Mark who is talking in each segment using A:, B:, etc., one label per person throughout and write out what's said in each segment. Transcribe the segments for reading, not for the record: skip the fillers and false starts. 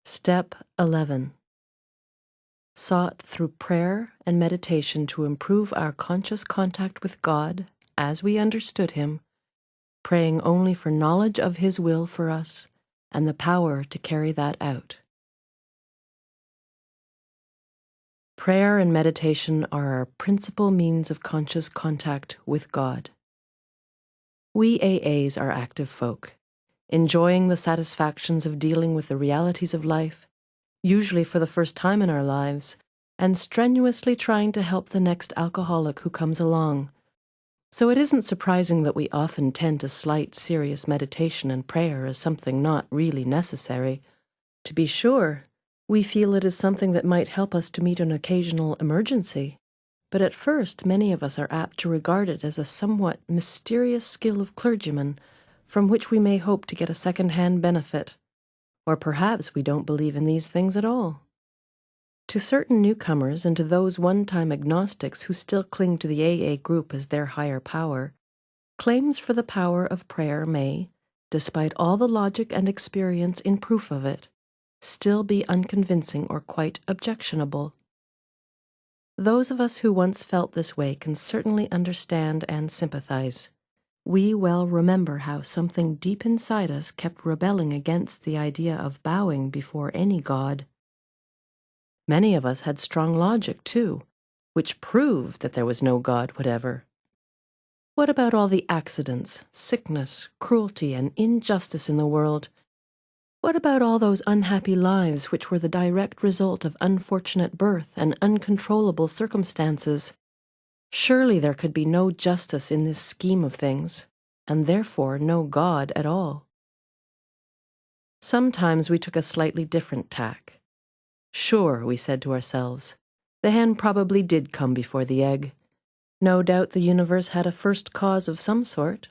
A: Step 11. Sought through prayer and meditation to improve our conscious contact with God as we understood Him, praying only for knowledge of His will for us and the power to carry that out. Prayer and meditation are our principal means of conscious contact with God. We AAs are active folk, enjoying the satisfactions of dealing with the realities of life, usually for the first time in our lives, and strenuously trying to help the next alcoholic who comes along. So it isn't surprising that we often tend to slight serious meditation and prayer as something not really necessary. To be sure, we feel it is something that might help us to meet an occasional emergency, but at first many of us are apt to regard it as a somewhat mysterious skill of clergymen from which we may hope to get a second-hand benefit. Or perhaps we don't believe in these things at all. To certain newcomers and to those one-time agnostics who still cling to the AA group as their higher power, claims for the power of prayer may, despite all the logic and experience in proof of it, still be unconvincing or quite objectionable. Those of us who once felt this way can certainly understand and sympathize. We well remember how something deep inside us kept rebelling against the idea of bowing before any god. Many of us had strong logic, too, which proved that there was no God whatever. What about all the accidents, sickness, cruelty, and injustice in the world? What about all those unhappy lives which were the direct result of unfortunate birth and uncontrollable circumstances? Surely there could be no justice in this scheme of things, and therefore no God at all. Sometimes we took a slightly different tack. Sure, we said to ourselves, the hen probably did come before the egg. No doubt the universe had a first cause of some sort,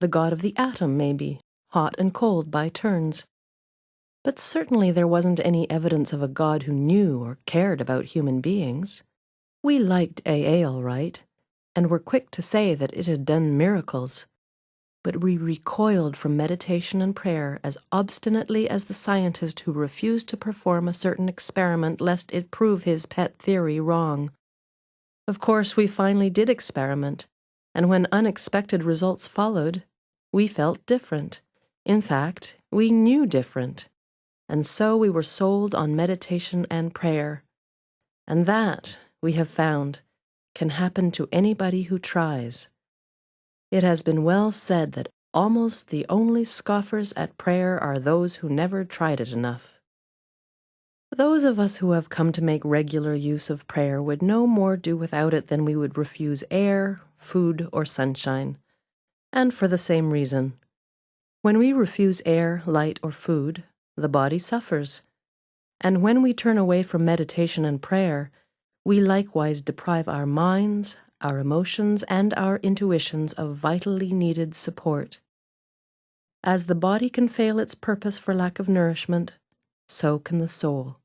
A: the God of the atom maybe, hot and cold by turns. But certainly there wasn't any evidence of a God who knew or cared about human beings. We liked AA all right, and were quick to say that it had done miracles, but we recoiled from meditation and prayer as obstinately as the scientist who refused to perform a certain experiment lest it prove his pet theory wrong. Of course, we finally did experiment, and when unexpected results followed, we felt different. In fact, we knew different, and so we were sold on meditation and prayer. And that, we have found, can happen to anybody who tries. It has been well said that almost the only scoffers at prayer are those who never tried it enough. Those of us who have come to make regular use of prayer would no more do without it than we would refuse air, food, or sunshine, and for the same reason. When we refuse air, light, or food, the body suffers, and when we turn away from meditation and prayer, we likewise deprive our minds, our emotions, and our intuitions of vitally needed support. As the body can fail its purpose for lack of nourishment, so can the soul.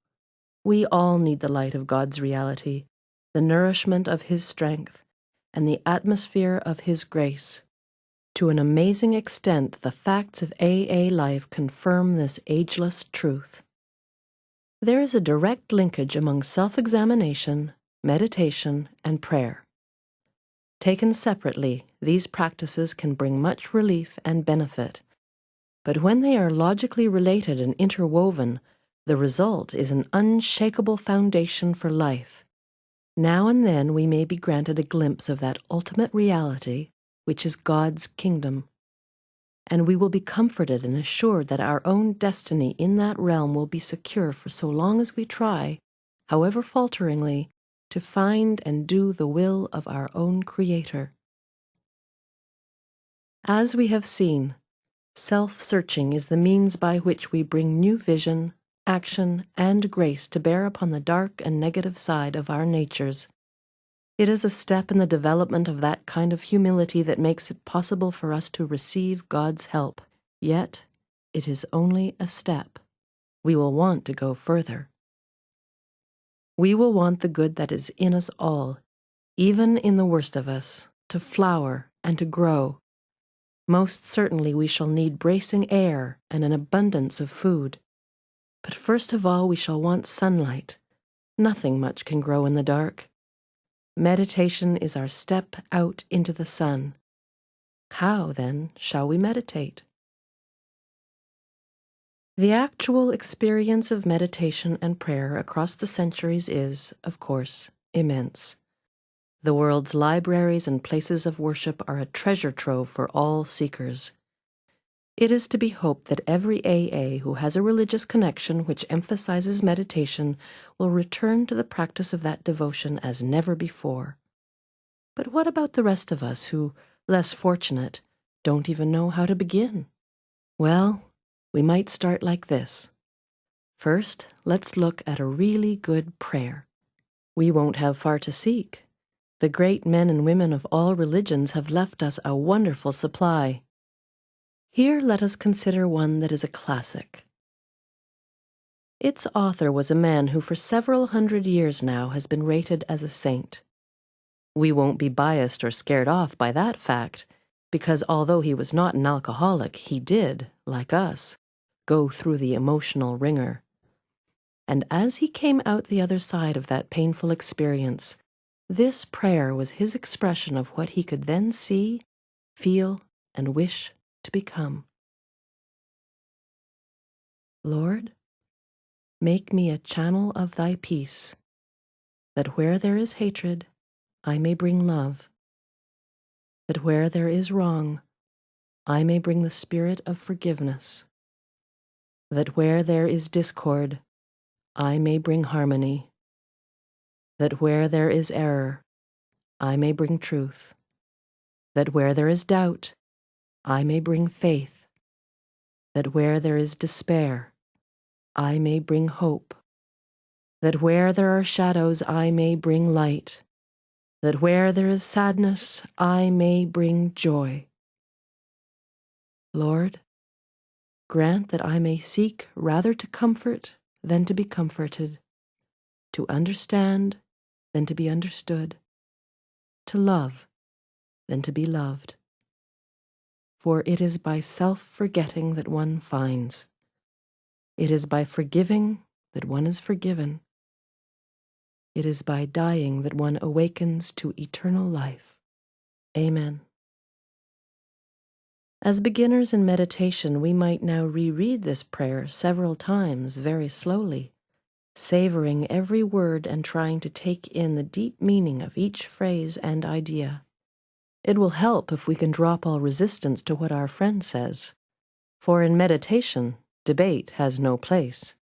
A: We all need the light of God's reality, the nourishment of His strength, and the atmosphere of His grace. To an amazing extent, the facts of AA life confirm this ageless truth. There is a direct linkage among self-examination, meditation, and prayer. Taken separately, these practices can bring much relief and benefit, but when they are logically related and interwoven, the result is an unshakable foundation for life. Now and then we may be granted a glimpse of that ultimate reality, which is God's kingdom, and we will be comforted and assured that our own destiny in that realm will be secure for so long as we try, however falteringly, to find and do the will of our own Creator. As we have seen, self-searching is the means by which we bring new vision, action, and grace to bear upon the dark and negative side of our natures. It is a step in the development of that kind of humility that makes it possible for us to receive God's help. Yet, it is only a step. We will want to go further. We will want the good that is in us all, even in the worst of us, to flower and to grow. Most certainly we shall need bracing air and an abundance of food. But first of all, we shall want sunlight. Nothing much can grow in the dark. Meditation is our step out into the sun. How, then, shall we meditate? The actual experience of meditation and prayer across the centuries is, of course, immense. The world's libraries and places of worship are a treasure trove for all seekers. It is to be hoped that every AA who has a religious connection which emphasizes meditation will return to the practice of that devotion as never before. But what about the rest of us who, less fortunate, don't even know how to begin? Well, we might start like this. First, let's look at a really good prayer. We won't have far to seek. The great men and women of all religions have left us a wonderful supply. Here let us consider one that is a classic. Its author was a man who for several hundred years now has been rated as a saint. We won't be biased or scared off by that fact, because although he was not an alcoholic, he did, like us, go through the emotional wringer. And as he came out the other side of that painful experience, this prayer was his expression of what he could then see, feel, and wish to become. Lord, make me a channel of thy peace, that where there is hatred, I may bring love, that where there is wrong, I may bring the spirit of forgiveness, that where there is discord, I may bring harmony, that where there is error, I may bring truth, that where there is doubt, I may bring faith, that where there is despair, I may bring hope, that where there are shadows, I may bring light, that where there is sadness, I may bring joy. Lord, grant that I may seek rather to comfort than to be comforted, to understand than to be understood, to love than to be loved. For it is by self-forgetting that one finds. It is by forgiving that one is forgiven. It is by dying that one awakens to eternal life. Amen. As beginners in meditation, we might now reread this prayer several times very slowly, savoring every word and trying to take in the deep meaning of each phrase and idea. It will help if we can drop all resistance to what our friend says, for in meditation, debate has no place.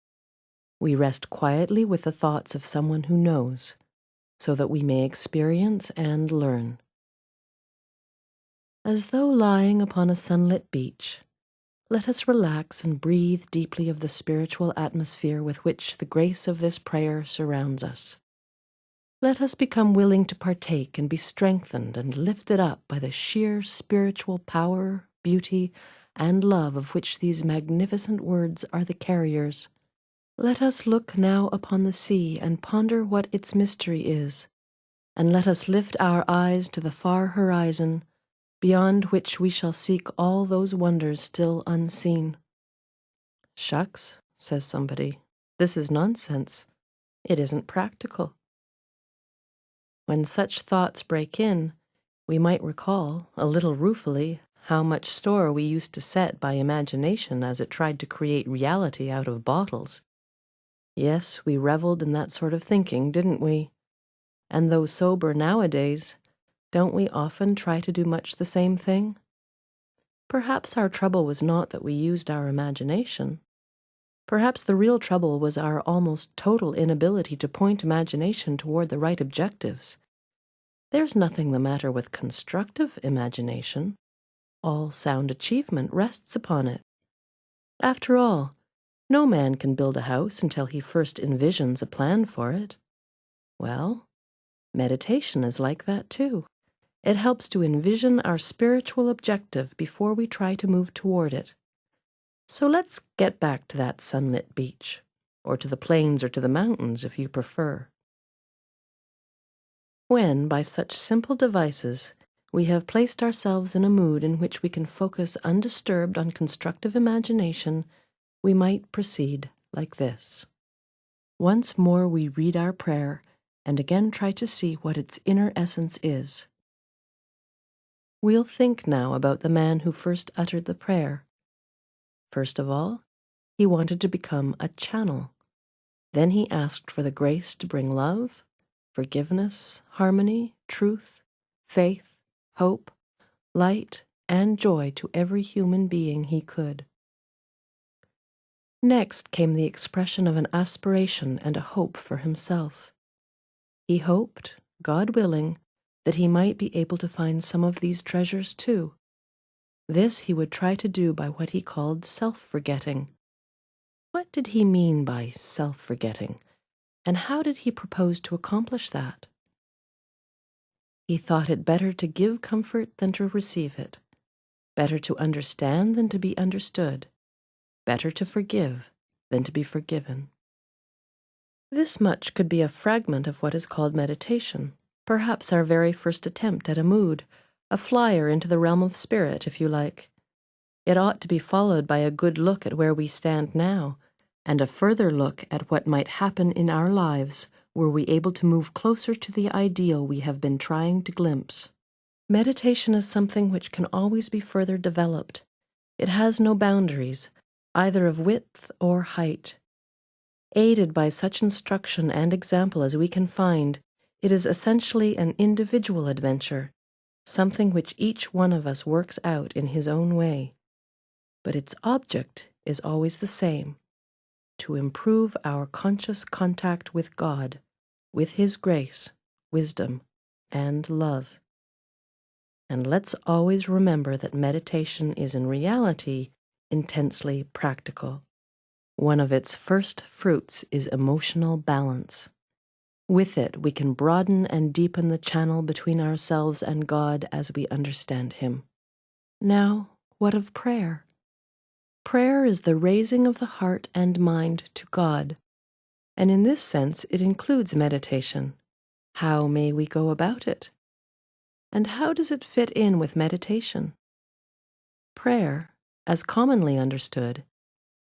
A: We rest quietly with the thoughts of someone who knows, so that we may experience and learn. As though lying upon a sunlit beach, let us relax and breathe deeply of the spiritual atmosphere with which the grace of this prayer surrounds us. Let us become willing to partake and be strengthened and lifted up by the sheer spiritual power, beauty, and love of which these magnificent words are the carriers. Let us look now upon the sea and ponder what its mystery is, and let us lift our eyes to the far horizon, beyond which we shall seek all those wonders still unseen. Shucks, says somebody, this is nonsense. It isn't practical. When such thoughts break in, we might recall, a little ruefully, how much store we used to set by imagination as it tried to create reality out of bottles. Yes, we reveled in that sort of thinking, didn't we? And though sober nowadays, don't we often try to do much the same thing? Perhaps our trouble was not that we used our imagination. Perhaps the real trouble was our almost total inability to point imagination toward the right objectives. There's nothing the matter with constructive imagination. All sound achievement rests upon it. After all, no man can build a house until he first envisions a plan for it. Well, meditation is like that too. It helps to envision our spiritual objective before we try to move toward it. So let's get back to that sunlit beach, or to the plains or to the mountains if you prefer. When, by such simple devices, we have placed ourselves in a mood in which we can focus undisturbed on constructive imagination, we might proceed. like this. Once more we read our prayer and again try to see what its inner essence is. We'll think now about the man who first uttered the prayer. First of all, he wanted to become a channel. Then he asked for the grace to bring love, forgiveness, harmony, truth, faith, hope, light, and joy to every human being he could. Next came the expression of an aspiration and a hope for himself. He hoped, God willing, that he might be able to find some of these treasures too. This he would try to do by what he called self-forgetting. What did he mean by self-forgetting, and how did he propose to accomplish that? He thought it better to give comfort than to receive it, better to understand than to be understood, better to forgive than to be forgiven. This much could be a fragment of what is called meditation, perhaps our very first attempt at a mood, a flyer into the realm of spirit, if you like. It ought to be followed by a good look at where we stand now, and a further look at what might happen in our lives were we able to move closer to the ideal we have been trying to glimpse. Meditation is something which can always be further developed. It has no boundaries, either of width or height. Aided by such instruction and example as we can find, it is essentially an individual adventure, something which each one of us works out in his own way. But its object is always the same: to improve our conscious contact with God, with His grace, wisdom, and love. And let's always remember that meditation is in reality intensely practical. One of its first fruits is emotional balance. With it, we can broaden and deepen the channel between ourselves and God as we understand Him. Now, what of prayer? Prayer is the raising of the heart and mind to God, and in this sense it includes meditation. How may we go about it? And how does it fit in with meditation? Prayer, as commonly understood,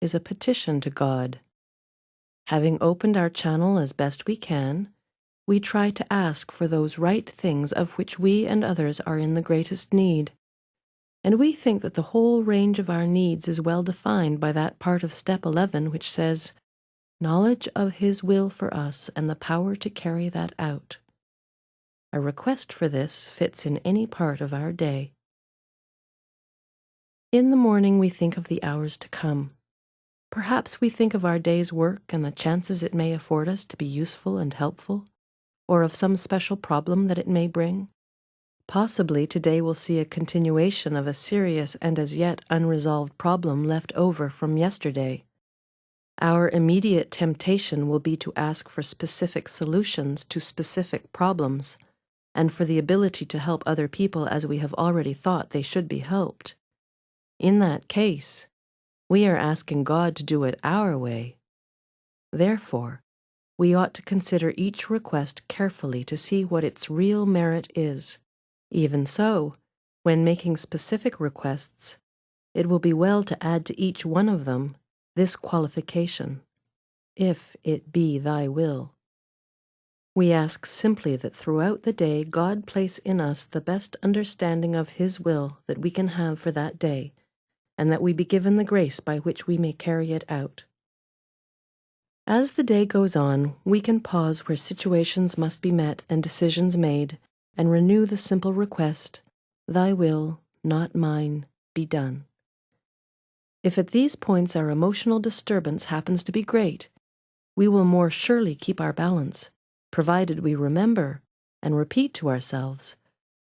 A: is a petition to God. Having opened our channel as best we can, we try to ask for those right things of which we and others are in the greatest need. And we think that the whole range of our needs is well defined by that part of step 11 which says, knowledge of His will for us and the power to carry that out. A request for this fits in any part of our day. In the morning we think of the hours to come. Perhaps we think of our day's work and the chances it may afford us to be useful and helpful, or of some special problem that it may bring. Possibly today will see a continuation of a serious and as yet unresolved problem left over from yesterday. Our immediate temptation will be to ask for specific solutions to specific problems, and for the ability to help other people as we have already thought they should be helped. In that case, we are asking God to do it our way. Therefore, we ought to consider each request carefully to see what its real merit is. Even so, when making specific requests, it will be well to add to each one of them this qualification: if it be thy will. We ask simply that throughout the day God place in us the best understanding of His will that we can have for that day, and that we be given the grace by which we may carry it out. As the day goes on, we can pause where situations must be met and decisions made, and renew the simple request, thy will, not mine, be done. If at these points our emotional disturbance happens to be great, we will more surely keep our balance, provided we remember and repeat to ourselves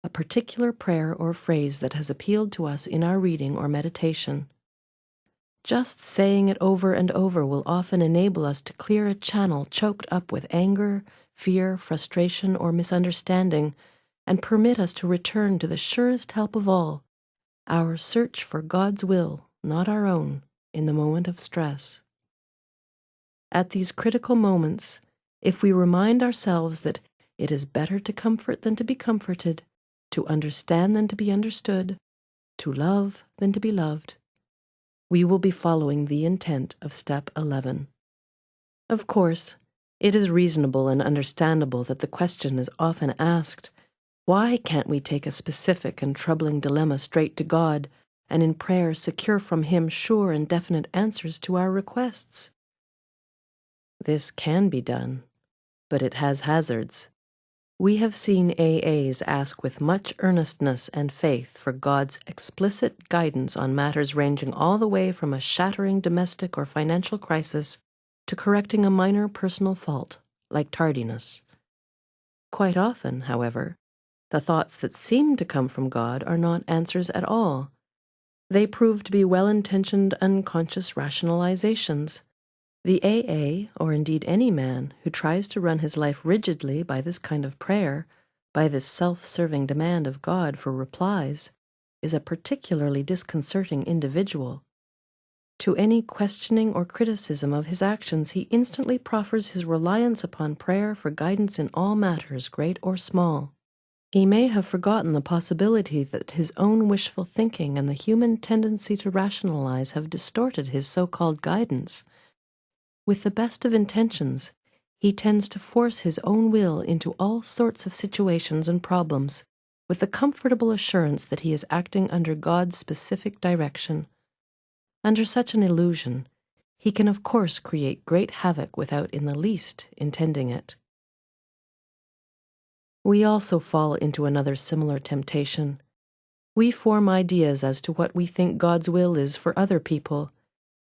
A: a particular prayer or phrase that has appealed to us in our reading or meditation. Just saying it over and over will often enable us to clear a channel choked up with anger, fear, frustration, or misunderstanding, and permit us to return to the surest help of all, our search for God's will, not our own, in the moment of stress. At these critical moments, if we remind ourselves that it is better to comfort than to be comforted, to understand than to be understood, to love than to be loved, we will be following the intent of step 11. Of course, it is reasonable and understandable that the question is often asked, why can't we take a specific and troubling dilemma straight to God and in prayer secure from Him sure and definite answers to our requests? This can be done, but it has hazards. We have seen AAs ask with much earnestness and faith for God's explicit guidance on matters ranging all the way from a shattering domestic or financial crisis to correcting a minor personal fault, like tardiness. Quite often, however, the thoughts that seem to come from God are not answers at all. They prove to be well-intentioned unconscious rationalizations. The AA, or indeed any man who tries to run his life rigidly by this kind of prayer, by this self-serving demand of God for replies, is a particularly disconcerting individual. To any questioning or criticism of his actions, he instantly proffers his reliance upon prayer for guidance in all matters, great or small. He may have forgotten the possibility that his own wishful thinking and the human tendency to rationalize have distorted his so-called guidance. With the best of intentions, he tends to force his own will into all sorts of situations and problems, with the comfortable assurance that he is acting under God's specific direction. Under such an illusion, he can of course create great havoc without in the least intending it. We also fall into another similar temptation. We form ideas as to what we think God's will is for other people.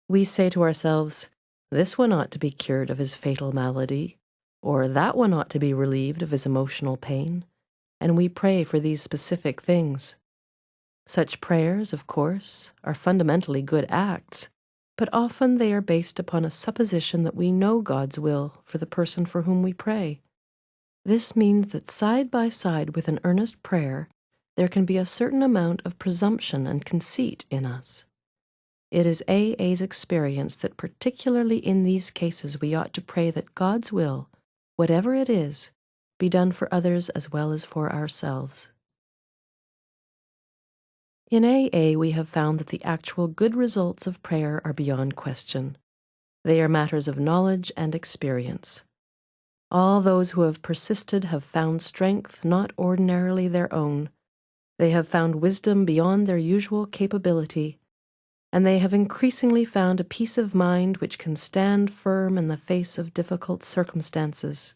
A: We say to ourselves, this one ought to be cured of his fatal malady, or that one ought to be relieved of his emotional pain, and we pray for these specific things. Such prayers, of course, are fundamentally good acts, but often they are based upon a supposition that we know God's will for the person for whom we pray. This means that side by side with an earnest prayer, there can be a certain amount of presumption and conceit in us. It is AA's experience that particularly in these cases we ought to pray that God's will, whatever it is, be done for others as well as for ourselves. In AA, we have found that the actual good results of prayer are beyond question. They are matters of knowledge and experience. All those who have persisted have found strength not ordinarily their own. They have found wisdom beyond their usual capability, and they have increasingly found a peace of mind which can stand firm in the face of difficult circumstances.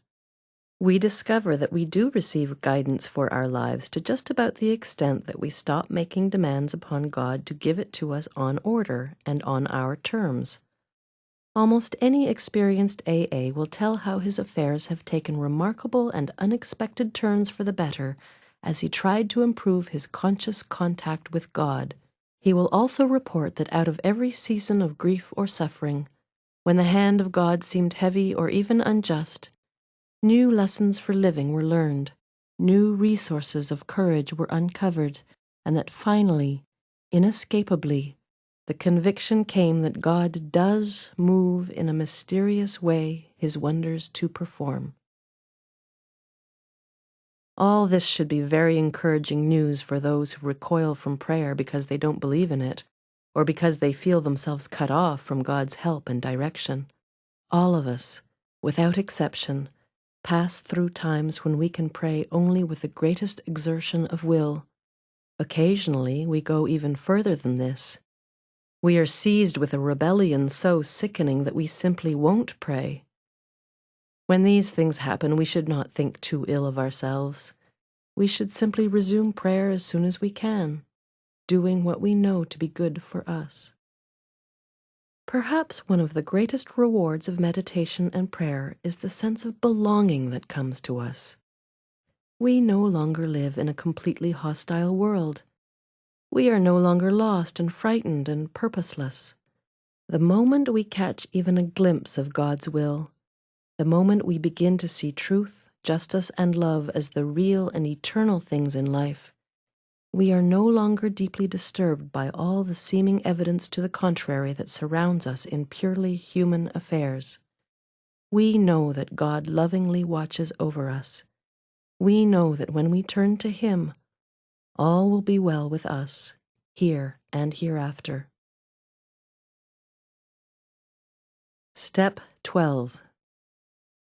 A: We discover that we do receive guidance for our lives to just about the extent that we stop making demands upon God to give it to us on order and on our terms. Almost any experienced AA will tell how his affairs have taken remarkable and unexpected turns for the better as he tried to improve his conscious contact with God. He will also report that out of every season of grief or suffering, when the hand of God seemed heavy or even unjust, new lessons for living were learned, new resources of courage were uncovered, and that finally, inescapably, the conviction came that God does move in a mysterious way his wonders to perform. All this should be very encouraging news for those who recoil from prayer because they don't believe in it, or because they feel themselves cut off from God's help and direction. All of us, without exception, pass through times when we can pray only with the greatest exertion of will. Occasionally, we go even further than this. We are seized with a rebellion so sickening that we simply won't pray. When these things happen, we should not think too ill of ourselves. We should simply resume prayer as soon as we can, doing what we know to be good for us. Perhaps one of the greatest rewards of meditation and prayer is the sense of belonging that comes to us. We no longer live in a completely hostile world. We are no longer lost and frightened and purposeless. The moment we catch even a glimpse of God's will, the moment we begin to see truth, justice, and love as the real and eternal things in life, we are no longer deeply disturbed by all the seeming evidence to the contrary that surrounds us in purely human affairs. We know that God lovingly watches over us. We know that when we turn to Him, all will be well with us, here and hereafter. Step 12.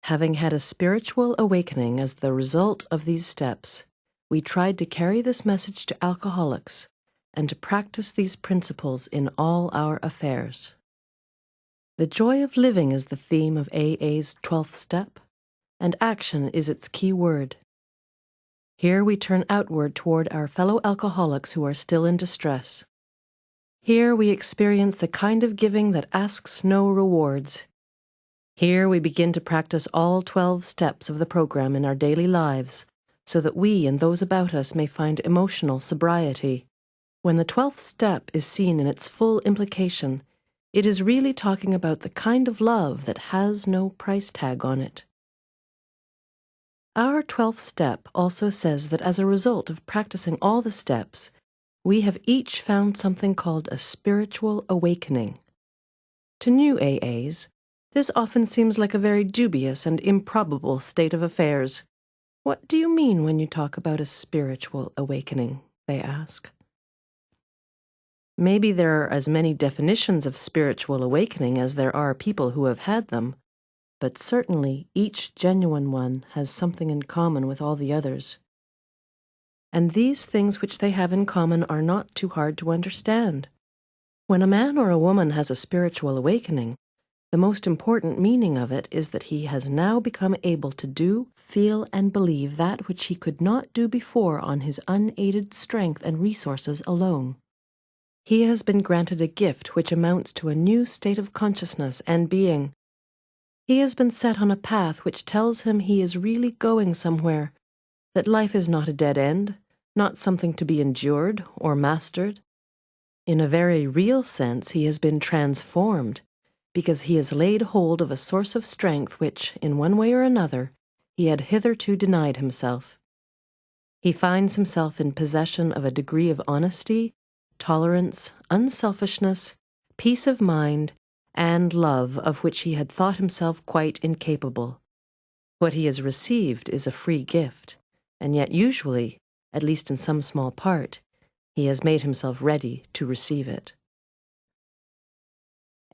A: Having had a spiritual awakening as the result of these steps, we tried to carry this message to alcoholics and to practice these principles in all our affairs. The joy of living is the theme of AA's 12th step, and action is its key word. Here we turn outward toward our fellow alcoholics who are still in distress. Here we experience the kind of giving that asks no rewards. Here we begin to practice all 12 steps of the program in our daily lives, so that we and those about us may find emotional sobriety. When the 12th step is seen in its full implication, it is really talking about the kind of love that has no price tag on it. Our 12th step also says that as a result of practicing all the steps, we have each found something called a spiritual awakening. To new AAs, this often seems like a very dubious and improbable state of affairs. What do you mean when you talk about a spiritual awakening? They ask. Maybe there are as many definitions of spiritual awakening as there are people who have had them, but certainly each genuine one has something in common with all the others. And these things which they have in common are not too hard to understand. When a man or a woman has a spiritual awakening, the most important meaning of it is that he has now become able to do, feel, and believe that which he could not do before on his unaided strength and resources alone. He has been granted a gift which amounts to a new state of consciousness and being. He has been set on a path which tells him he is really going somewhere, that life is not a dead end, not something to be endured or mastered. In a very real sense, he has been transformed, because he has laid hold of a source of strength which, in one way or another, he had hitherto denied himself. He finds himself in possession of a degree of honesty, tolerance, unselfishness, peace of mind, and love of which he had thought himself quite incapable. What he has received is a free gift, and yet usually, at least in some small part, he has made himself ready to receive it.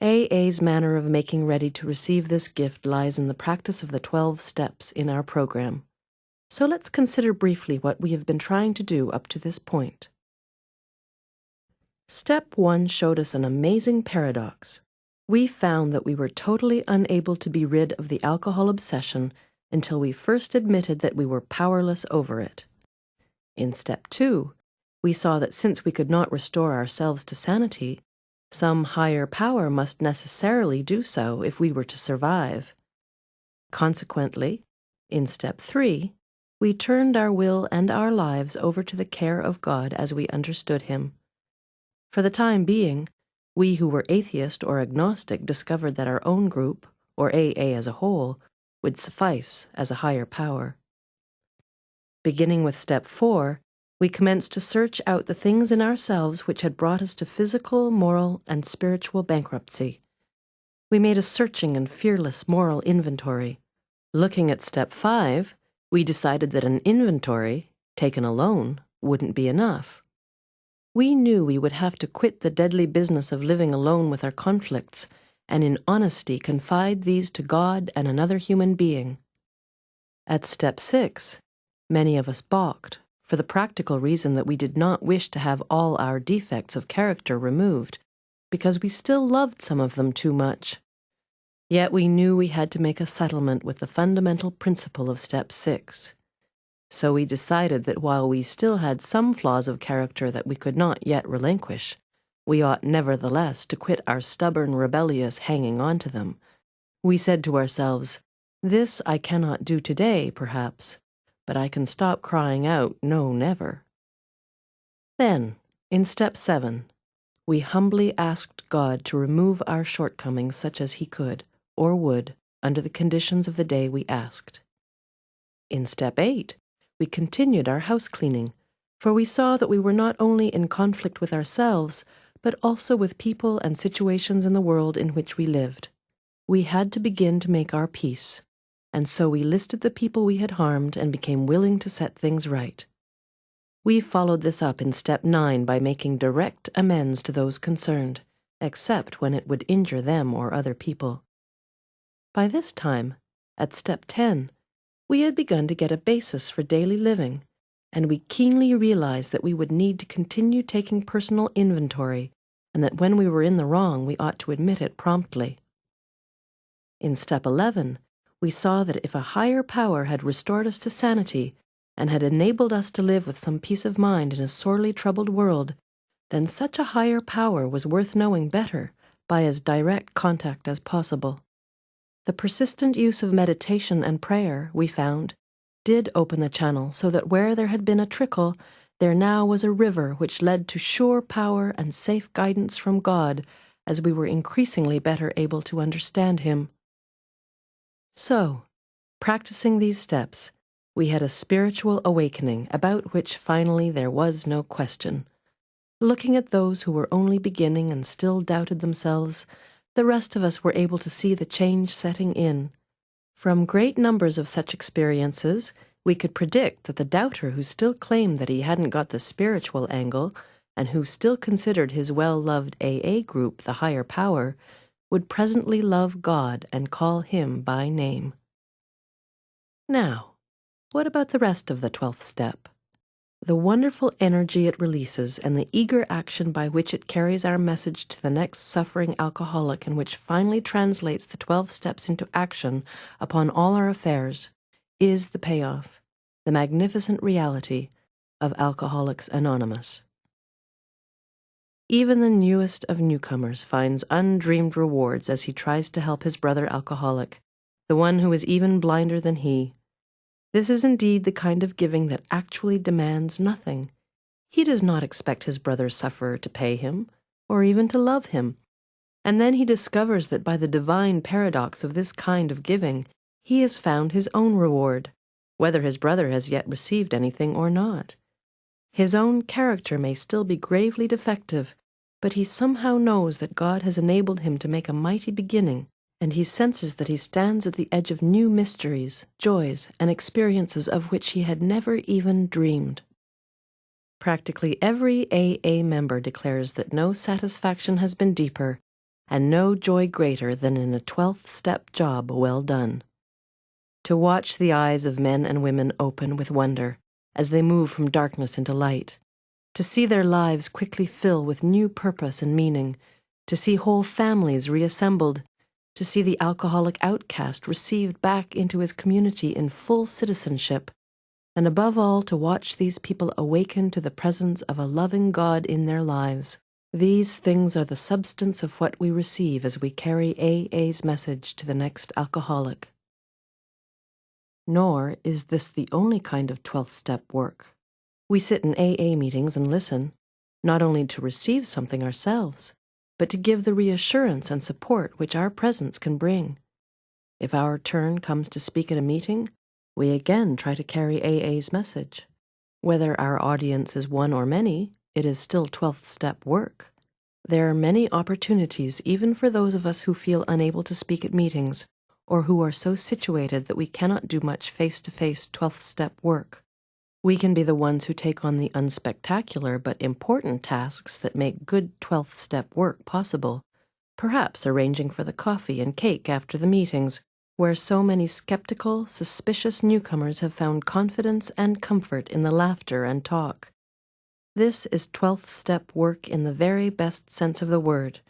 A: AA's manner of making ready to receive this gift lies in the practice of the 12 steps in our program. So let's consider briefly what we have been trying to do up to this point. Step 1 showed us an amazing paradox. We found that we were totally unable to be rid of the alcohol obsession until we first admitted that we were powerless over it. In Step 2, we saw that since we could not restore ourselves to sanity, some higher power must necessarily do so if we were to survive. Consequently, in Step 3, we turned our will and our lives over to the care of God as we understood Him. For the time being, we who were atheist or agnostic discovered that our own group, or AA as a whole, would suffice as a higher power. Beginning with Step 4, we commenced to search out the things in ourselves which had brought us to physical, moral, and spiritual bankruptcy. We made a searching and fearless moral inventory. Looking at Step 5, we decided that an inventory, taken alone, wouldn't be enough. We knew we would have to quit the deadly business of living alone with our conflicts and in honesty confide these to God and another human being. At Step 6, many of us balked, for the practical reason that we did not wish to have all our defects of character removed, because we still loved some of them too much. Yet we knew we had to make a settlement with the fundamental principle of Step 6. So we decided that while we still had some flaws of character that we could not yet relinquish, we ought nevertheless to quit our stubborn, rebellious hanging on to them. We said to ourselves, "This I cannot do today, perhaps, but I can stop crying out, 'No, never.'" Then, in Step 7, we humbly asked God to remove our shortcomings such as He could, or would, under the conditions of the day we asked. In Step 8, we continued our house cleaning, for we saw that we were not only in conflict with ourselves, but also with people and situations in the world in which we lived. We had to begin to make our peace, and so we listed the people we had harmed and became willing to set things right. We followed this up in Step 9 by making direct amends to those concerned, except when it would injure them or other people. By this time, At step 10, we had begun to get a basis for daily living, and we keenly realized that we would need to continue taking personal inventory, and that when we were in the wrong, we ought to admit it promptly. In step 11, we saw that if a higher power had restored us to sanity and had enabled us to live with some peace of mind in a sorely troubled world, then such a higher power was worth knowing better by as direct contact as possible. The persistent use of meditation and prayer, we found, did open the channel so that where there had been a trickle, there now was a river which led to sure power and safe guidance from God as we were increasingly better able to understand Him. So, practicing these steps, we had a spiritual awakening about which finally there was no question. Looking at those who were only beginning and still doubted themselves, the rest of us were able to see the change setting in. From great numbers of such experiences, we could predict that the doubter who still claimed that he hadn't got the spiritual angle, and who still considered his well-loved AA group the higher power, would presently love God and call Him by name. Now, what about the rest of the 12th step? The wonderful energy it releases and the eager action by which it carries our message to the next suffering alcoholic and which finally translates the 12 steps into action upon all our affairs is the payoff, the magnificent reality of Alcoholics Anonymous. Even the newest of newcomers finds undreamed rewards as he tries to help his brother alcoholic, the one who is even blinder than he. This is indeed the kind of giving that actually demands nothing. He does not expect his brother sufferer to pay him, or even to love him. And then he discovers that by the divine paradox of this kind of giving, he has found his own reward, whether his brother has yet received anything or not. His own character may still be gravely defective, but he somehow knows that God has enabled him to make a mighty beginning, and he senses that he stands at the edge of new mysteries, joys, and experiences of which he had never even dreamed. Practically every AA member declares that no satisfaction has been deeper, and no joy greater than in a 12th step job well done. To watch the eyes of men and women open with wonder as they move from darkness into light, to see their lives quickly fill with new purpose and meaning, to see whole families reassembled, to see the alcoholic outcast received back into his community in full citizenship, and above all to watch these people awaken to the presence of a loving God in their lives. These things are the substance of what we receive as we carry AA's message to the next alcoholic. Nor is this the only kind of 12th step work. We sit in AA meetings and listen, not only to receive something ourselves, but to give the reassurance and support which our presence can bring. If our turn comes to speak at a meeting, we again try to carry AA's message. Whether our audience is one or many, it is still 12th step work. There are many opportunities even for those of us who feel unable to speak at meetings, or who are so situated that we cannot do much face-to-face 12th step work. We can be the ones who take on the unspectacular but important tasks that make good 12th step work possible, perhaps arranging for the coffee and cake after the meetings, where so many skeptical, suspicious newcomers have found confidence and comfort in the laughter and talk. This is 12th step work in the very best sense of the word.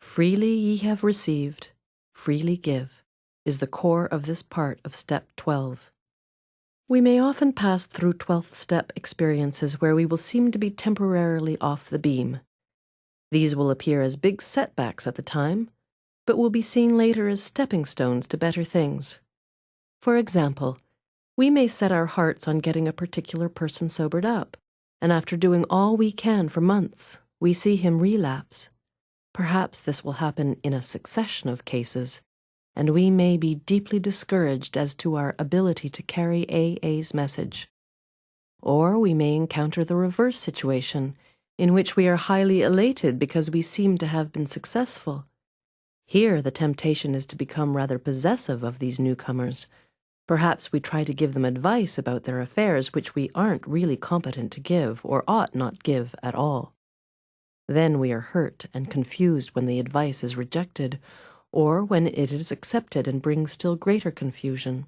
A: Freely ye have received, freely give, is the core of this part of step 12. We may often pass through 12th step experiences where we will seem to be temporarily off the beam. These will appear as big setbacks at the time, but will be seen later as stepping stones to better things. For example, we may set our hearts on getting a particular person sobered up, and after doing all we can for months, we see him relapse. Perhaps this will happen in a succession of cases, and we may be deeply discouraged as to our ability to carry AA's message. Or we may encounter the reverse situation, in which we are highly elated because we seem to have been successful. Here the temptation is to become rather possessive of these newcomers. Perhaps we try to give them advice about their affairs which we aren't really competent to give or ought not give at all. Then we are hurt and confused when the advice is rejected, or when it is accepted and brings still greater confusion.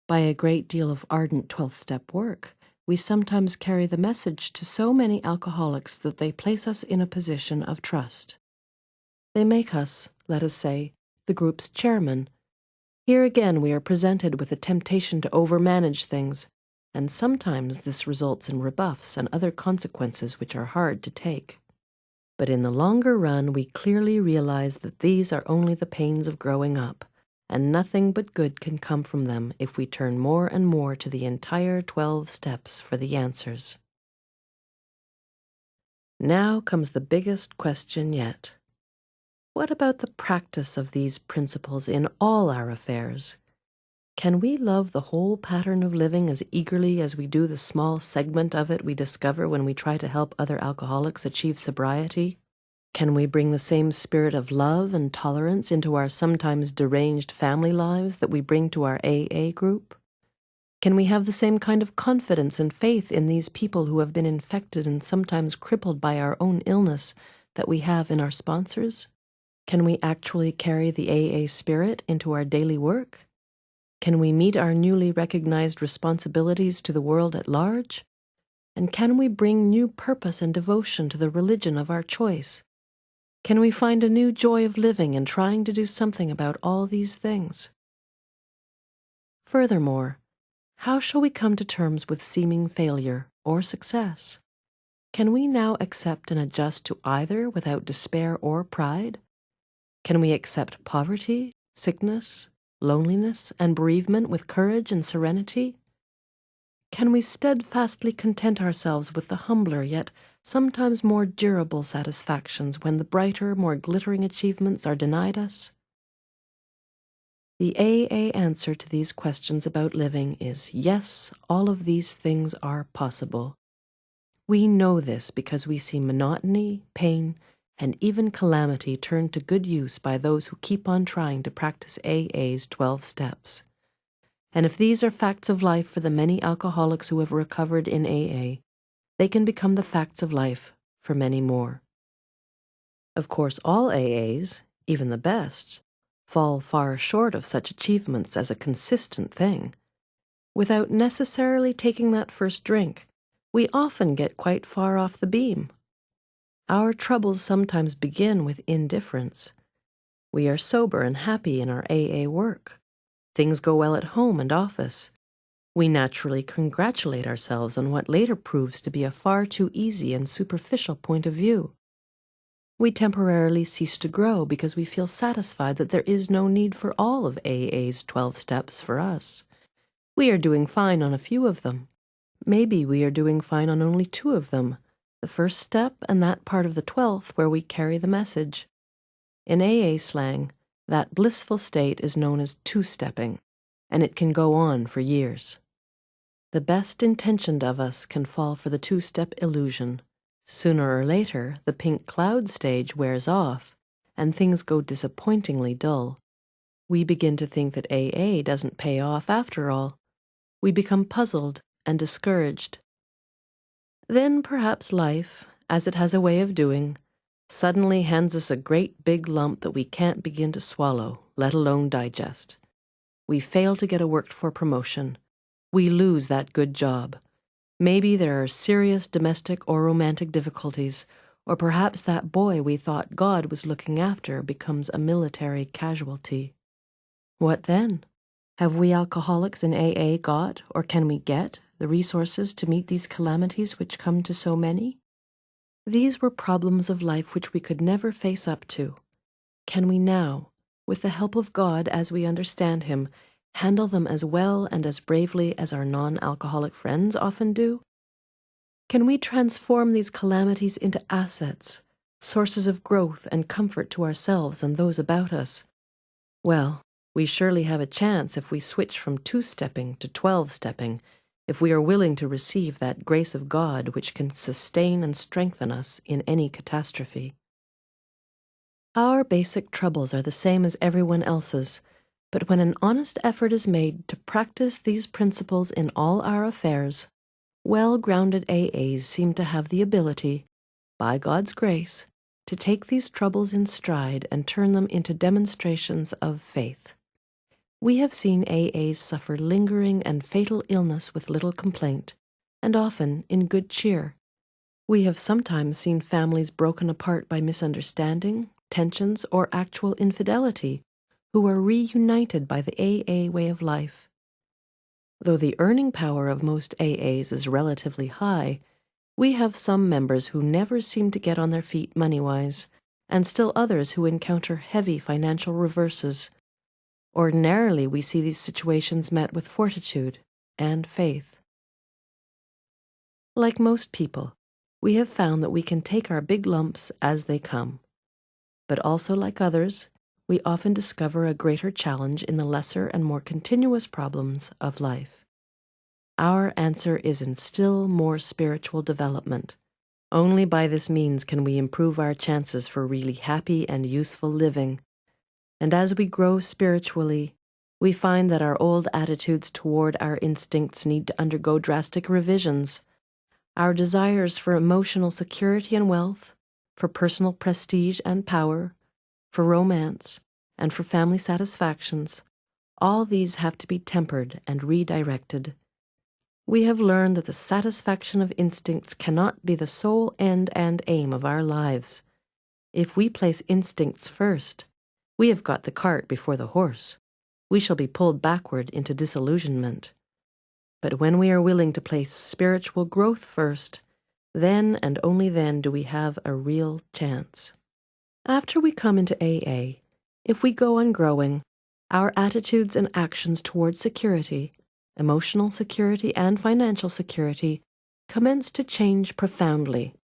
A: By a great deal of ardent 12-step work, we sometimes carry the message to so many alcoholics that they place us in a position of trust. They make us, let us say, the group's chairman. Here again we are presented with a temptation to overmanage things, and sometimes this results in rebuffs and other consequences which are hard to take. But in the longer run we clearly realize that these are only the pains of growing up, and nothing but good can come from them if we turn more and more to the entire 12 steps for the answers. Now comes the biggest question yet. What about the practice of these principles in all our affairs? Can we love the whole pattern of living as eagerly as we do the small segment of it we discover when we try to help other alcoholics achieve sobriety? Can we bring the same spirit of love and tolerance into our sometimes deranged family lives that we bring to our AA group? Can we have the same kind of confidence and faith in these people who have been infected and sometimes crippled by our own illness that we have in our sponsors? Can we actually carry the AA spirit into our daily work? Can we meet our newly recognized responsibilities to the world at large? And can we bring new purpose and devotion to the religion of our choice? Can we find a new joy of living and trying to do something about all these things? Furthermore, how shall we come to terms with seeming failure or success? Can we now accept and adjust to either without despair or pride? Can we accept poverty, sickness, loneliness, and bereavement with courage and serenity? Can we steadfastly content ourselves with the humbler yet sometimes more durable satisfactions when the brighter, more glittering achievements are denied us? The AA answer to these questions about living is yes, all of these things are possible. We know this because we see monotony, pain, and even calamity turned to good use by those who keep on trying to practice AA's 12 steps. And if these are facts of life for the many alcoholics who have recovered in AA, they can become the facts of life for many more. Of course, all AAs, even the best, fall far short of such achievements as a consistent thing. Without necessarily taking that first drink, we often get quite far off the beam. Our troubles sometimes begin with indifference. We are sober and happy in our AA work. Things go well at home and office. We naturally congratulate ourselves on what later proves to be a far too easy and superficial point of view. We temporarily cease to grow because we feel satisfied that there is no need for all of AA's 12 steps for us. We are doing fine on a few of them. Maybe we are doing fine on only 2 of them, the first step and that part of the 12th where we carry the message. In AA slang, that blissful state is known as 2-stepping, and it can go on for years. The best intentioned of us can fall for the 2-step illusion. Sooner or later, the pink cloud stage wears off, and things go disappointingly dull. We begin to think that AA doesn't pay off after all. We become puzzled and discouraged. Then perhaps life, as it has a way of doing, suddenly hands us a great big lump that we can't begin to swallow, let alone digest. We fail to get a worked-for promotion. We lose that good job. Maybe there are serious domestic or romantic difficulties, or perhaps that boy we thought God was looking after becomes a military casualty. What then? Have we alcoholics in AA got, or can we get, the resources to meet these calamities which come to so many? These were problems of life which we could never face up to. Can we now, with the help of God as we understand Him, handle them as well and as bravely as our non-alcoholic friends often do? Can we transform these calamities into assets, sources of growth and comfort to ourselves and those about us? Well, we surely have a chance if we switch from 2-stepping to 12-stepping, if we are willing to receive that grace of God which can sustain and strengthen us in any catastrophe. Our basic troubles are the same as everyone else's, but when an honest effort is made to practice these principles in all our affairs, well-grounded AAs seem to have the ability, by God's grace, to take these troubles in stride and turn them into demonstrations of faith. We have seen AAs suffer lingering and fatal illness with little complaint, and often in good cheer. We have sometimes seen families broken apart by misunderstanding, tensions, or actual infidelity, who are reunited by the AA way of life. Though the earning power of most AAs is relatively high, we have some members who never seem to get on their feet money-wise, and still others who encounter heavy financial reverses. Ordinarily, we see these situations met with fortitude and faith. Like most people, we have found that we can take our big lumps as they come. But also, like others, we often discover a greater challenge in the lesser and more continuous problems of life. Our answer is in still more spiritual development. Only by this means can we improve our chances for really happy and useful living. And as we grow spiritually, we find that our old attitudes toward our instincts need to undergo drastic revisions. Our desires for emotional security and wealth, for personal prestige and power, for romance, and for family satisfactions, all these have to be tempered and redirected. We have learned that the satisfaction of instincts cannot be the sole end and aim of our lives. If we place instincts first, we have got the cart before the horse. We shall be pulled backward into disillusionment. But when we are willing to place spiritual growth first, then and only then do we have a real chance. After we come into AA, if we go on growing, our attitudes and actions towards security, emotional security and financial security, commence to change profoundly.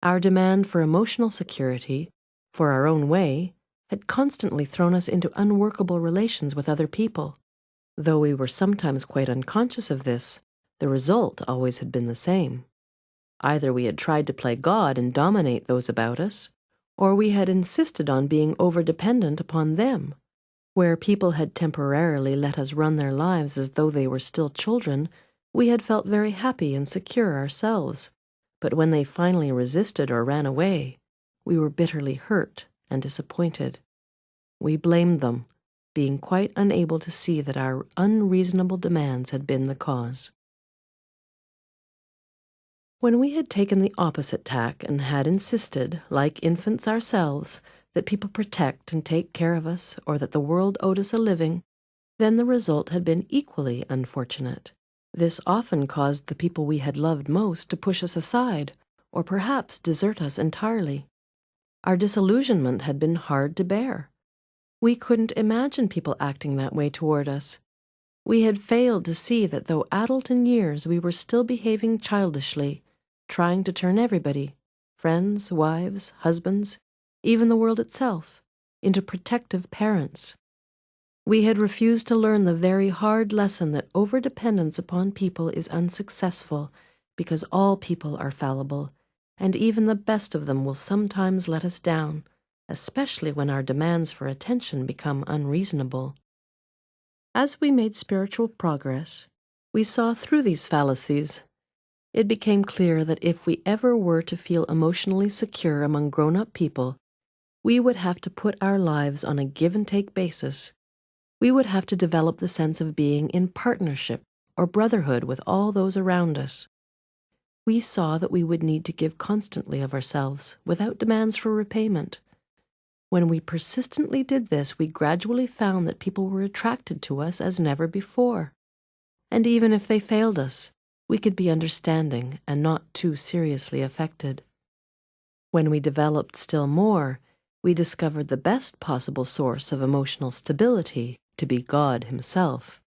A: Our demand for emotional security, for our own way, had constantly thrown us into unworkable relations with other people. Though we were sometimes quite unconscious of this, the result always had been the same. Either we had tried to play God and dominate those about us, or we had insisted on being over-dependent upon them. Where people had temporarily let us run their lives as though they were still children, we had felt very happy and secure ourselves. But when they finally resisted or ran away, we were bitterly hurt and disappointed. We blamed them, being quite unable to see that our unreasonable demands had been the cause. When we had taken the opposite tack and had insisted, like infants ourselves, that people protect and take care of us, or that the world owed us a living, then the result had been equally unfortunate. This often caused the people we had loved most to push us aside, or perhaps desert us entirely. Our disillusionment had been hard to bear. We couldn't imagine people acting that way toward us. We had failed to see that though adult in years, we were still behaving childishly, trying to turn everybody, friends, wives, husbands, even the world itself, into protective parents. We had refused to learn the very hard lesson that overdependence upon people is unsuccessful, because all people are fallible, and even the best of them will sometimes let us down, especially when our demands for attention become unreasonable. As we made spiritual progress, we saw through these fallacies. It became clear that if we ever were to feel emotionally secure among grown-up people, we would have to put our lives on a give-and-take basis. We would have to develop the sense of being in partnership or brotherhood with all those around us. We saw that we would need to give constantly of ourselves, without demands for repayment. When we persistently did this, we gradually found that people were attracted to us as never before. And even if they failed us, we could be understanding and not too seriously affected. When we developed still more, we discovered the best possible source of emotional stability to be God Himself.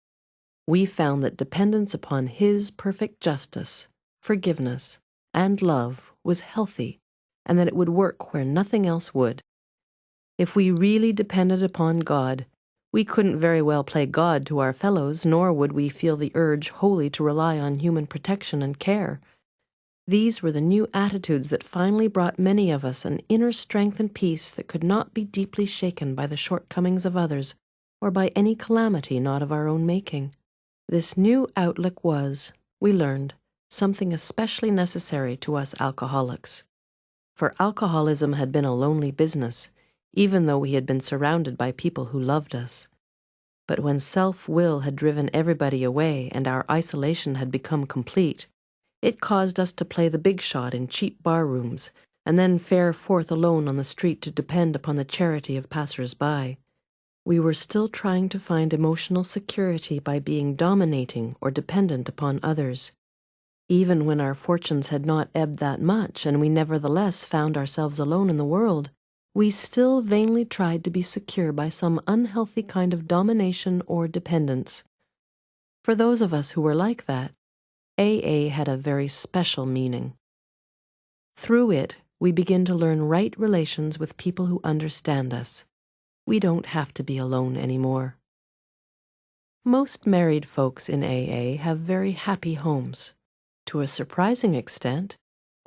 A: We found that dependence upon His perfect justice, forgiveness, and love was healthy, and that it would work where nothing else would. If we really depended upon God, we couldn't very well play God to our fellows, nor would we feel the urge wholly to rely on human protection and care. These were the new attitudes that finally brought many of us an inner strength and peace that could not be deeply shaken by the shortcomings of others or by any calamity not of our own making. This new outlook was, we learned, something especially necessary to us alcoholics. for alcoholism had been a lonely business, even though we had been surrounded by people who loved us. But when self-will had driven everybody away and our isolation had become complete, it caused us to play the big shot in cheap bar rooms and then fare forth alone on the street to depend upon the charity of passers-by. We were still trying to find emotional security by being dominating or dependent upon others. Even when our fortunes had not ebbed that much and we nevertheless found ourselves alone in the world, we still vainly tried to be secure by some unhealthy kind of domination or dependence. For those of us who were like that, AA had a very special meaning. Through it, we begin to learn right relations with people who understand us. We don't have to be alone anymore. Most married folks in AA have very happy homes. To a surprising extent,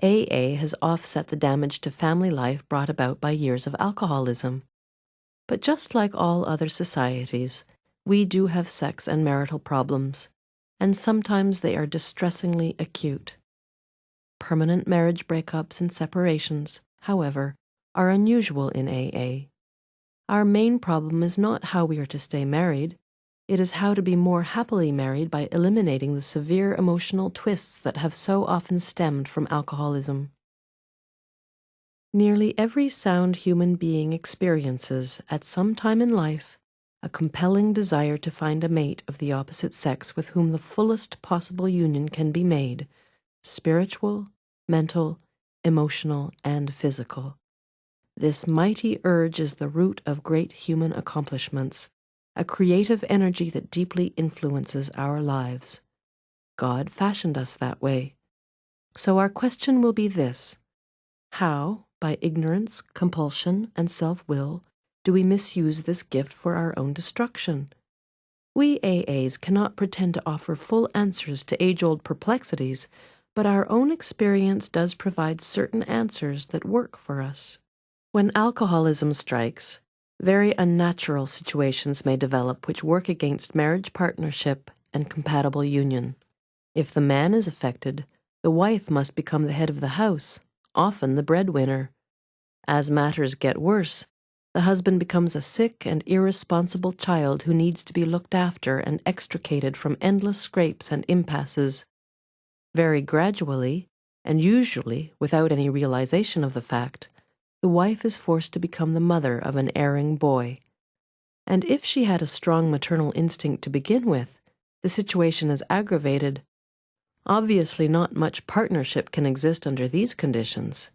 A: AA has offset the damage to family life brought about by years of alcoholism. But just like all other societies, we do have sex and marital problems, and sometimes they are distressingly acute. Permanent marriage breakups and separations, however, are unusual in AA. Our main problem is not how we are to stay married. It is how to be more happily married by eliminating the severe emotional twists that have so often stemmed from alcoholism. Nearly every sound human being experiences, at some time in life, a compelling desire to find a mate of the opposite sex with whom the fullest possible union can be made, spiritual, mental, emotional, and physical. This mighty urge is the root of great human accomplishments, a creative energy that deeply influences our lives. God fashioned us that way. So our question will be this: how, by ignorance, compulsion, and self-will, do we misuse this gift for our own destruction? We AAs cannot pretend to offer full answers to age-old perplexities, but our own experience does provide certain answers that work for us. When alcoholism strikes, very unnatural situations may develop which work against marriage partnership and compatible union. If the man is affected, the wife must become the head of the house, often the breadwinner. As matters get worse, the husband becomes a sick and irresponsible child who needs to be looked after and extricated from endless scrapes and impasses. Very gradually, and usually without any realization of the fact, the wife is forced to become the mother of an erring boy. And if she had a strong maternal instinct to begin with, the situation is aggravated. Obviously, not much partnership can exist under these conditions.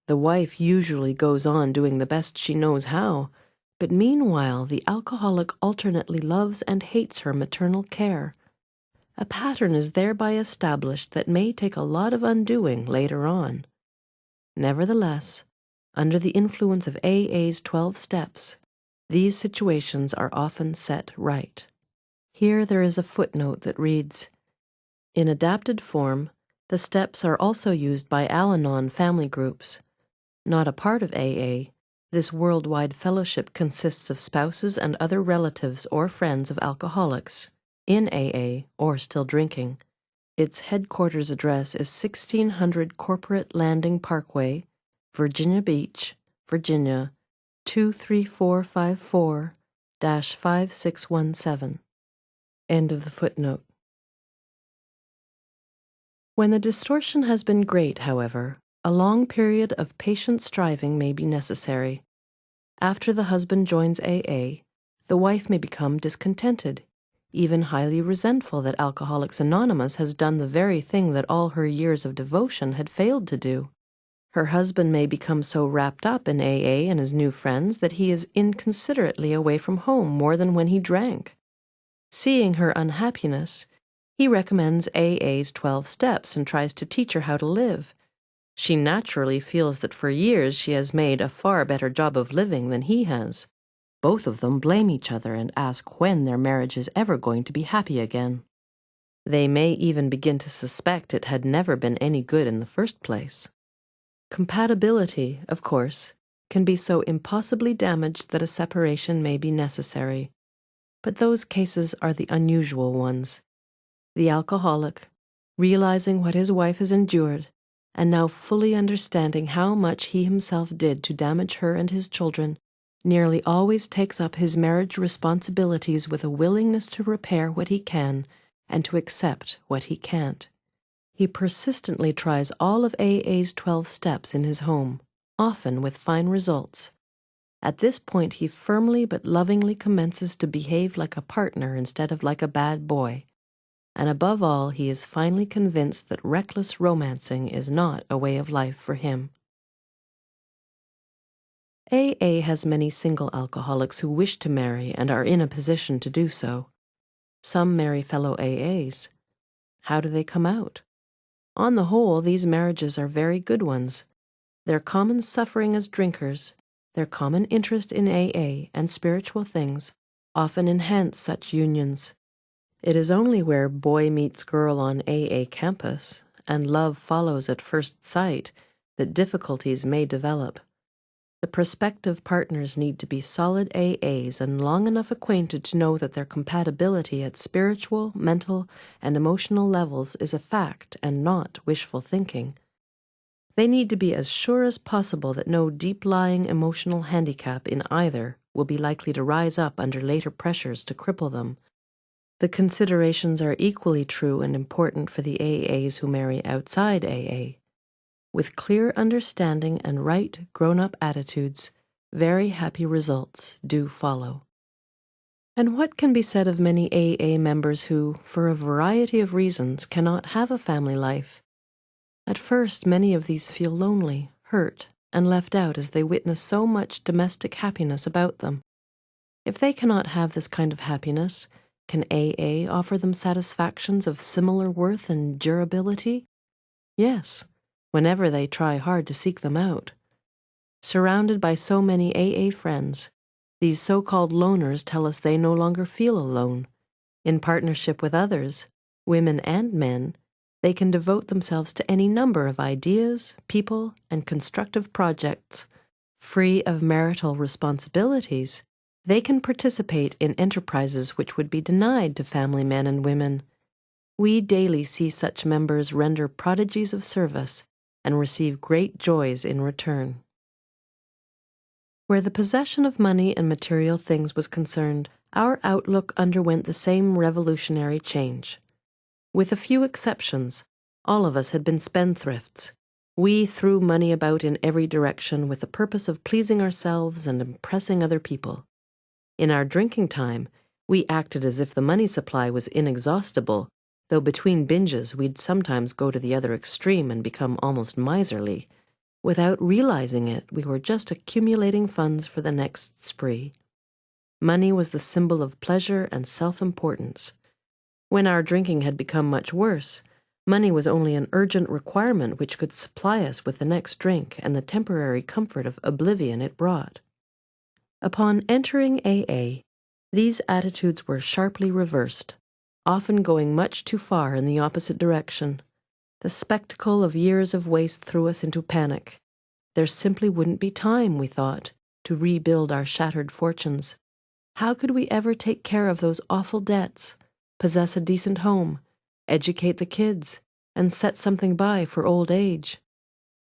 A: The wife usually goes on doing the best she knows how, but meanwhile the alcoholic alternately loves and hates her maternal care. A pattern is thereby established that may take a lot of undoing later on. Nevertheless, under the influence of AA's 12 steps, these situations are often set right. Here there is a footnote that reads, "In adapted form, the steps are also used by Al-Anon family groups. Not a part of AA, this worldwide fellowship consists of spouses and other relatives or friends of alcoholics, in AA or still drinking. Its headquarters address is 1600 Corporate Landing Parkway, Virginia Beach, Virginia, 23454-5617. End of the footnote. When the distortion has been great, however, a long period of patient striving may be necessary. After the husband joins AA, the wife may become discontented, even highly resentful that Alcoholics Anonymous has done the very thing that all her years of devotion had failed to do. Her husband may become so wrapped up in AA and his new friends that he is inconsiderately away from home more than when he drank. Seeing her unhappiness, he recommends AA's 12 steps and tries to teach her how to live. She naturally feels that for years she has made a far better job of living than he has. Both of them blame each other and ask when their marriage is ever going to be happy again. They may even begin to suspect it had never been any good in the first place. Compatibility, of course, can be so impossibly damaged that a separation may be necessary. But those cases are the unusual ones. The alcoholic, realizing what his wife has endured, and now fully understanding how much he himself did to damage her and his children, nearly always takes up his marriage responsibilities with a willingness to repair what he can and to accept what he can't. He persistently tries all of AA's 12 steps in his home, often with fine results. At this point, he firmly but lovingly commences to behave like a partner instead of like a bad boy. And above all, he is finally convinced that reckless romancing is not a way of life for him. AA has many single alcoholics who wish to marry and are in a position to do so. Some marry fellow AAs. How do they come out? On the whole, these marriages are very good ones. Their common suffering as drinkers, their common interest in AA and spiritual things, often enhance such unions. It is only where boy meets girl on AA campus, and love follows at first sight, that difficulties may develop. The prospective partners need to be solid AAs and long enough acquainted to know that their compatibility at spiritual, mental, and emotional levels is a fact and not wishful thinking. They need to be as sure as possible that no deep-lying emotional handicap in either will be likely to rise up under later pressures to cripple them. The considerations are equally true and important for the AAs who marry outside AA. With clear understanding and right grown-up attitudes, very happy results do follow. And what can be said of many AA members who, for a variety of reasons, cannot have a family life? At first, many of these feel lonely, hurt, and left out as they witness so much domestic happiness about them. If they cannot have this kind of happiness, can AA offer them satisfactions of similar worth and durability? Yes, whenever they try hard to seek them out. Surrounded by so many AA friends, these so-called loners tell us they no longer feel alone. In partnership with others, women and men, they can devote themselves to any number of ideas, people, and constructive projects. Free of marital responsibilities, they can participate in enterprises which would be denied to family men and women. We daily see such members render prodigies of service and receive great joys in return. Where the possession of money and material things was concerned, our outlook underwent the same revolutionary change. With a few exceptions, all of us had been spendthrifts. We threw money about in every direction with the purpose of pleasing ourselves and impressing other people. In our drinking time, we acted as if the money supply was inexhaustible, though between binges we'd sometimes go to the other extreme and become almost miserly. Without realizing it, we were just accumulating funds for the next spree. Money was the symbol of pleasure and self-importance. When our drinking had become much worse, money was only an urgent requirement which could supply us with the next drink and the temporary comfort of oblivion it brought. Upon entering AA, these attitudes were sharply reversed, often going much too far in the opposite direction. The spectacle of years of waste threw us into panic. There simply wouldn't be time, we thought, to rebuild our shattered fortunes. How could we ever take care of those awful debts, possess a decent home, educate the kids, and set something by for old age?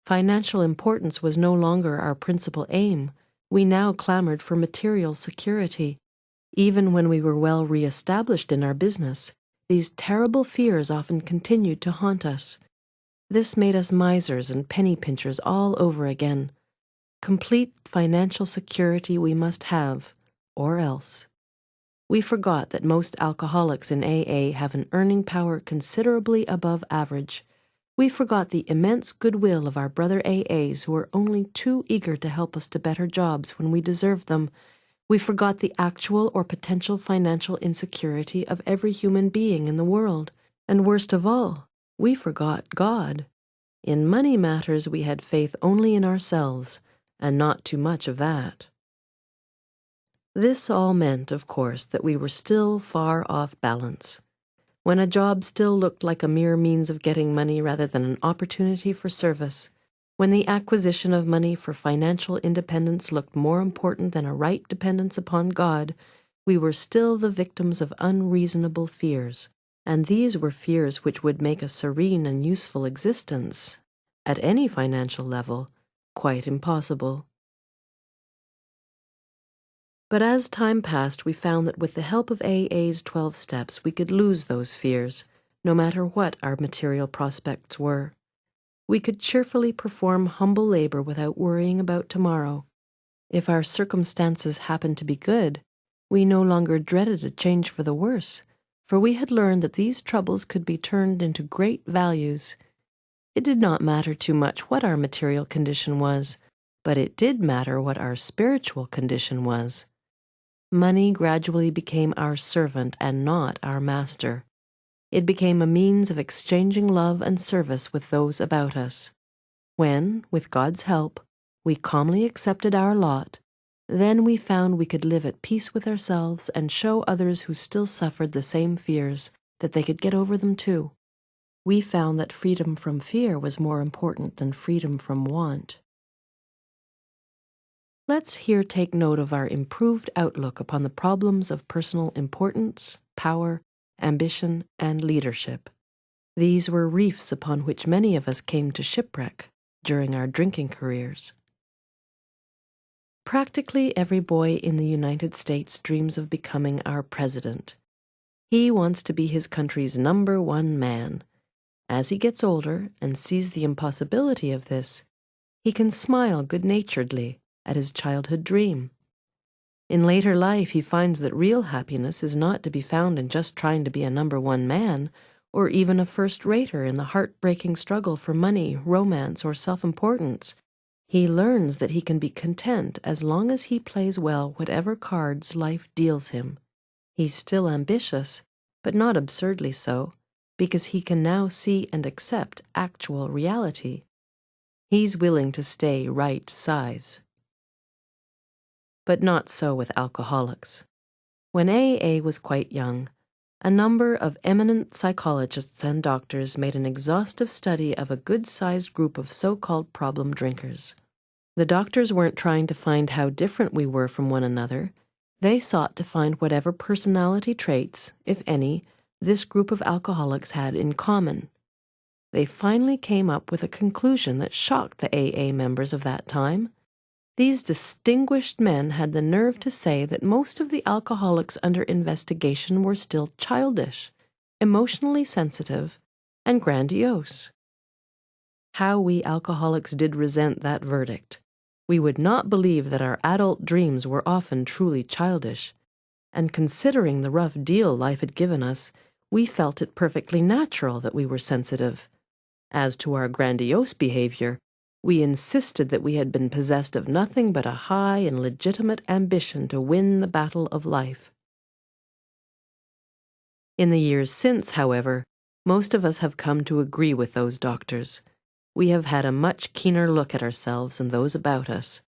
A: Financial importance was no longer our principal aim. We now clamored for material security. Even when we were well re-established in our business, these terrible fears often continued to haunt us. This made us misers and penny pinchers all over again. Complete financial security we must have, or else. We forgot that most alcoholics in AA have an earning power considerably above average. We forgot the immense goodwill of our brother AAs who were only too eager to help us to better jobs when we deserved them. We forgot the actual or potential financial insecurity of every human being in the world. And worst of all, we forgot God. In money matters we had faith only in ourselves, and not too much of that. This all meant, of course, that we were still far off balance. When a job still looked like a mere means of getting money rather than an opportunity for service, when the acquisition of money for financial independence looked more important than a right dependence upon God, we were still the victims of unreasonable fears, and these were fears which would make a serene and useful existence at any financial level, quite impossible. But as time passed, we found that with the help of AA's 12 steps, we could lose those fears, no matter what our material prospects were. We could cheerfully perform humble labor without worrying about tomorrow. If our circumstances happened to be good, we no longer dreaded a change for the worse, for we had learned that these troubles could be turned into great values. It did not matter too much what our material condition was, but it did matter what our spiritual condition was. Money gradually became our servant and not our master. It became a means of exchanging love and service with those about us. When, with God's help, we calmly accepted our lot, then we found we could live at peace with ourselves and show others who still suffered the same fears that they could get over them too. We found that freedom from fear was more important than freedom from want. Let's here take note of our improved outlook upon the problems of personal importance, power, ambition, and leadership. These were reefs upon which many of us came to shipwreck during our drinking careers. Practically every boy in the United States dreams of becoming our president. He wants to be his country's #1 man. As he gets older and sees the impossibility of this, he can smile good-naturedly at his childhood dream. In later life, he finds that real happiness is not to be found in just trying to be a #1 man, or even a first-rater in the heartbreaking struggle for money, romance, or self-importance. He learns that he can be content as long as he plays well whatever cards life deals him. He's still ambitious, but not absurdly so, because he can now see and accept actual reality. He's willing to stay right size. But not so with alcoholics. When AA was quite young, a number of eminent psychologists and doctors made an exhaustive study of a good-sized group of so-called problem drinkers. The doctors weren't trying to find how different we were from one another. They sought to find whatever personality traits, if any, this group of alcoholics had in common. They finally came up with a conclusion that shocked the AA members of that time. These distinguished men had the nerve to say that most of the alcoholics under investigation were still childish, emotionally sensitive, and grandiose. How we alcoholics did resent that verdict. We would not believe that our adult dreams were often truly childish, and considering the rough deal life had given us, we felt it perfectly natural that we were sensitive. As to our grandiose behavior, we insisted that we had been possessed of nothing but a high and legitimate ambition to win the battle of life. In the years since, however, most of us have come to agree with those doctors. We have had a much keener look at ourselves and those about us.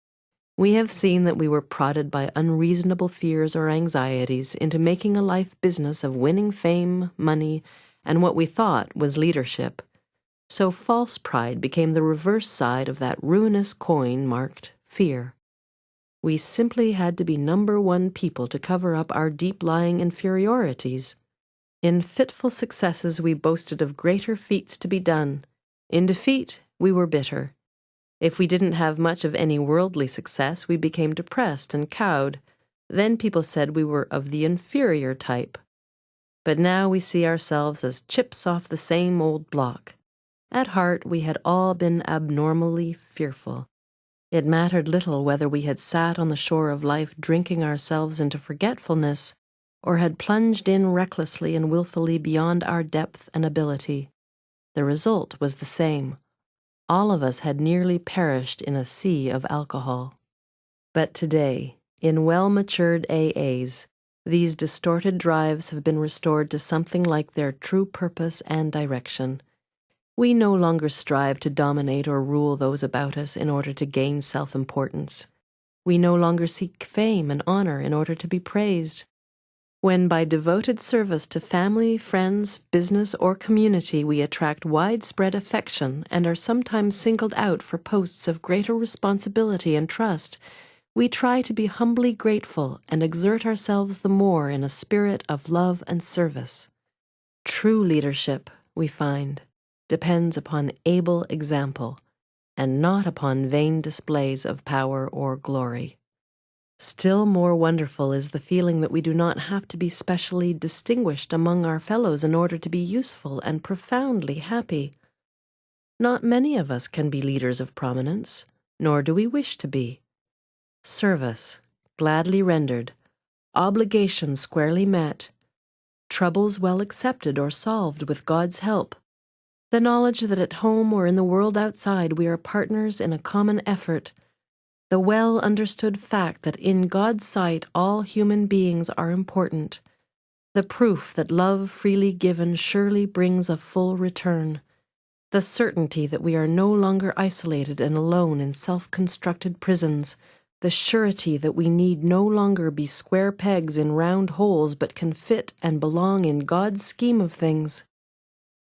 A: We have seen that we were prodded by unreasonable fears or anxieties into making a life business of winning fame, money, and what we thought was leadership. So false pride became the reverse side of that ruinous coin marked fear. We simply had to be #1 people to cover up our deep-lying inferiorities. In fitful successes we boasted of greater feats to be done. In defeat, we were bitter. If we didn't have much of any worldly success, we became depressed and cowed. Then people said we were of the inferior type. But now we see ourselves as chips off the same old block. At heart, we had all been abnormally fearful. It mattered little whether we had sat on the shore of life drinking ourselves into forgetfulness, or had plunged in recklessly and willfully beyond our depth and ability. The result was the same. All of us had nearly perished in a sea of alcohol. But today, in well-matured AAs, these distorted drives have been restored to something like their true purpose and direction. We no longer strive to dominate or rule those about us in order to gain self-importance. We no longer seek fame and honor in order to be praised. When by devoted service to family, friends, business, or community we attract widespread affection and are sometimes singled out for posts of greater responsibility and trust, we try to be humbly grateful and exert ourselves the more in a spirit of love and service. True leadership, we find, depends upon able example, and not upon vain displays of power or glory. Still more wonderful is the feeling that we do not have to be specially distinguished among our fellows in order to be useful and profoundly happy. Not many of us can be leaders of prominence, nor do we wish to be. Service, gladly rendered, obligations squarely met, troubles well accepted or solved with God's help, the knowledge that at home or in the world outside we are partners in a common effort, the well-understood fact that in God's sight all human beings are important, the proof that love freely given surely brings a full return, the certainty that we are no longer isolated and alone in self-constructed prisons, the surety that we need no longer be square pegs in round holes but can fit and belong in God's scheme of things.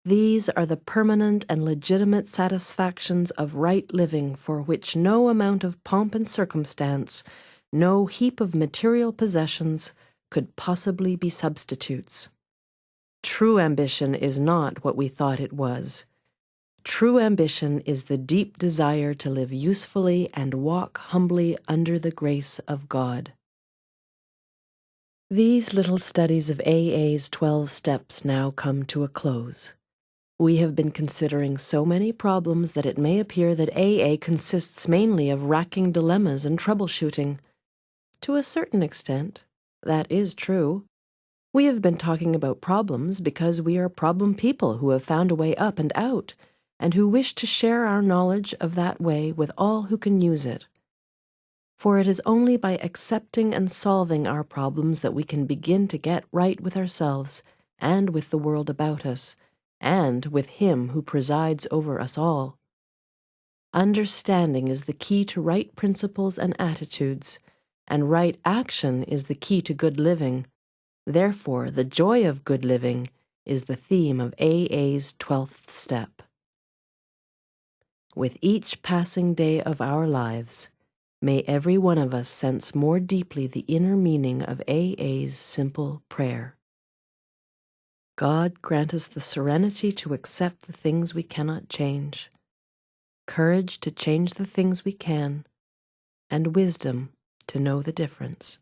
A: These are the permanent and legitimate satisfactions of right living for which no amount of pomp and circumstance, no heap of material possessions could possibly be substitutes. True ambition is not what we thought it was. True ambition is the deep desire to live usefully and walk humbly under the grace of God. These little studies of AA's 12 steps now come to a close. We have been considering so many problems that it may appear that AA consists mainly of racking dilemmas and troubleshooting. To a certain extent, that is true. We have been talking about problems because we are problem people who have found a way up and out, and who wish to share our knowledge of that way with all who can use it. For it is only by accepting and solving our problems that we can begin to get right with ourselves and with the world about us, and with Him who presides over us all. Understanding is the key to right principles and attitudes, and right action is the key to good living. Therefore, the joy of good living is the theme of AA's 12th step. With each passing day of our lives, may every one of us sense more deeply the inner meaning of AA's simple prayer. God grant us the serenity to accept the things we cannot change, courage to change the things we can, and wisdom to know the difference.